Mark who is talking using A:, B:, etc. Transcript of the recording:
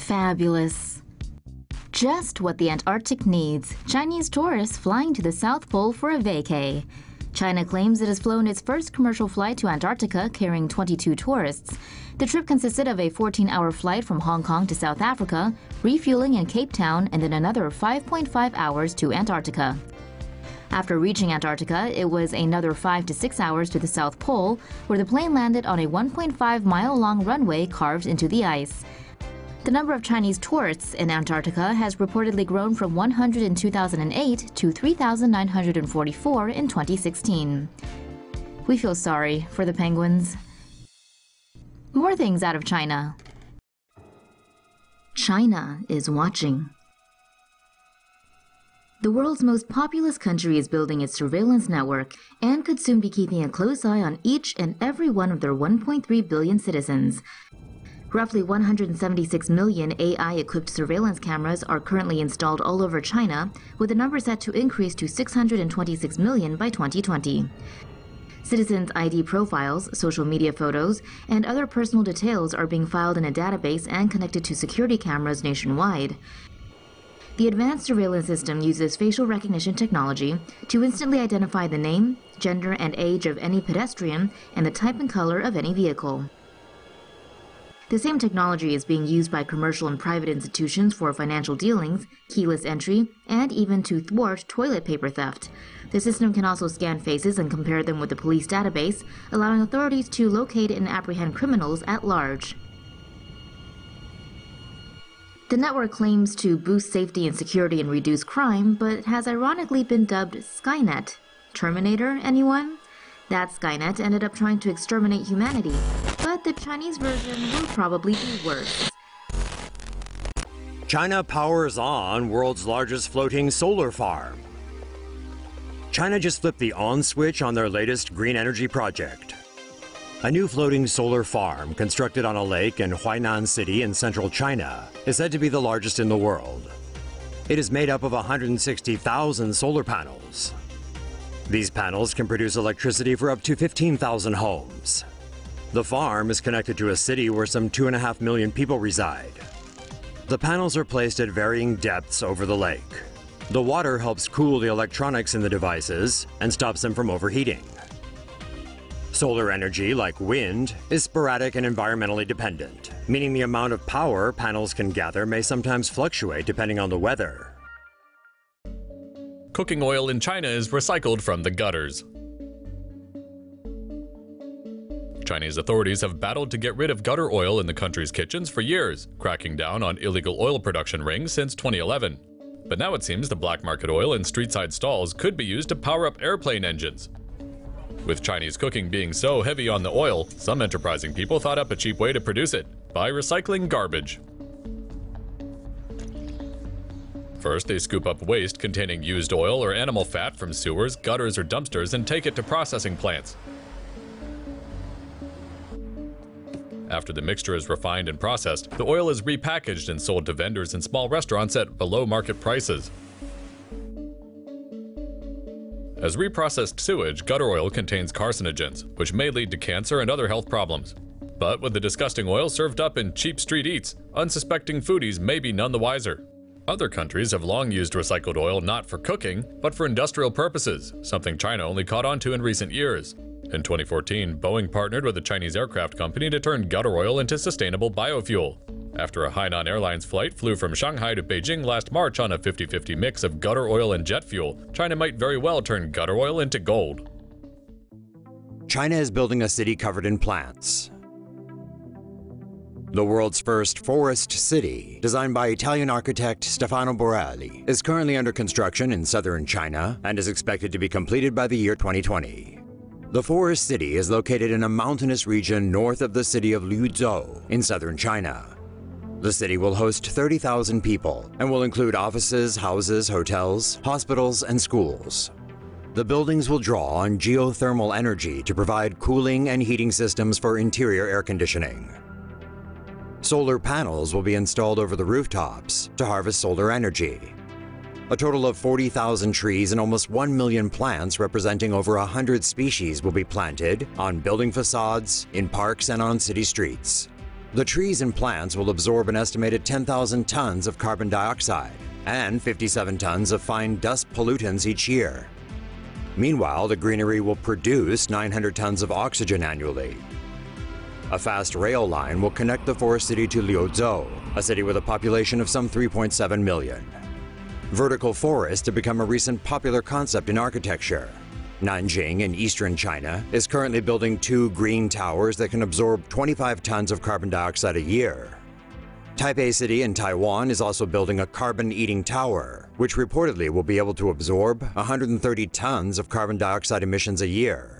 A: Fabulous. Just what the Antarctic needs. Chinese tourists flying to the South Pole for a vacay. China claims it has flown its first commercial flight to Antarctica carrying 22 tourists. The trip consisted of a 14-hour flight from Hong Kong to South Africa, refueling in Cape Town, and then another 5.5 hours to Antarctica. After reaching Antarctica, it was another 5 to 6 hours to the South Pole, where the plane landed on a 1.5-mile-long runway carved into the ice. The number of Chinese tourists in Antarctica has reportedly grown from 100 in 2008 to 3,944 in 2016. We feel sorry for the penguins. More things out of China. China is watching. The world's most populous country is building its surveillance network and could soon be keeping a close eye on each and every one of their 1.3 billion citizens. Roughly 176 million AI-equipped surveillance cameras are currently installed all over China, with the number set to increase to 626 million by 2020. Citizens' ID profiles, social media photos, and other personal details are being filed in a database and connected to security cameras nationwide. The advanced surveillance system uses facial recognition technology to instantly identify the name, gender, and age of any pedestrian and the type and color of any vehicle. The same technology is being used by commercial and private institutions for financial dealings, keyless entry, and even to thwart toilet paper theft. The system can also scan faces and compare them with the police database, allowing authorities to locate and apprehend criminals at large. The network claims to boost safety and security and reduce crime, but has ironically been dubbed Skynet. Terminator, anyone? That Skynet ended up trying to exterminate humanity, but the Chinese version will probably be worse.
B: China powers on world's largest floating solar farm. China just flipped the on switch on their latest green energy project. A new floating solar farm constructed on a lake in Huainan City in central China is said to be the largest in the world. It is made up of 160,000 solar panels. These panels can produce electricity for up to 15,000 homes. The farm is connected to a city where some 2.5 million people reside. The panels are placed at varying depths over the lake. The water helps cool the electronics in the devices and stops them from overheating. Solar energy, like wind, is sporadic and environmentally dependent, meaning the amount of power panels can gather may sometimes fluctuate depending on the weather.
C: Cooking oil in China is recycled from the gutters. Chinese authorities have battled to get rid of gutter oil in the country's kitchens for years, cracking down on illegal oil production rings since 2011. But now it seems the black market oil in street-side stalls could be used to power up airplane engines. With Chinese cooking being so heavy on the oil, some enterprising people thought up a cheap way to produce it, by recycling garbage. First, they scoop up waste containing used oil or animal fat from sewers, gutters, or dumpsters and take it to processing plants. After the mixture is refined and processed, the oil is repackaged and sold to vendors and small restaurants at below market prices. As reprocessed sewage, gutter oil contains carcinogens, which may lead to cancer and other health problems. But with the disgusting oil served up in cheap street eats, unsuspecting foodies may be none the wiser. Other countries have long used recycled oil not for cooking, but for industrial purposes, something China only caught on to in recent years. In 2014, Boeing partnered with a Chinese aircraft company to turn gutter oil into sustainable biofuel. After a Hainan Airlines flight flew from Shanghai to Beijing last March on a 50-50 mix of gutter oil and jet fuel, China might very well turn gutter oil into gold.
B: China is building a city covered in plants. The world's first forest city, designed by Italian architect Stefano Borelli, is currently under construction in southern China and is expected to be completed by the year 2020. The forest city is located in a mountainous region north of the city of Luzhou in southern China. The city will host 30,000 people and will include offices, houses, hotels, hospitals, and schools. The buildings will draw on geothermal energy to provide cooling and heating systems for interior air conditioning. Solar panels will be installed over the rooftops to harvest solar energy. A total of 40,000 trees and almost 1 million plants representing over 100 species will be planted on building facades, in parks, and on city streets. The trees and plants will absorb an estimated 10,000 tons of carbon dioxide and 57 tons of fine dust pollutants each year. Meanwhile, the greenery will produce 900 tons of oxygen annually. A fast rail line will connect the forest city to Liuzhou, a city with a population of some 3.7 million. Vertical forests have become a recent popular concept in architecture. Nanjing in eastern China is currently building 2 green towers that can absorb 25 tons of carbon dioxide a year. Taipei City in Taiwan is also building a carbon-eating tower, which reportedly will be able to absorb 130 tons of carbon dioxide emissions a year.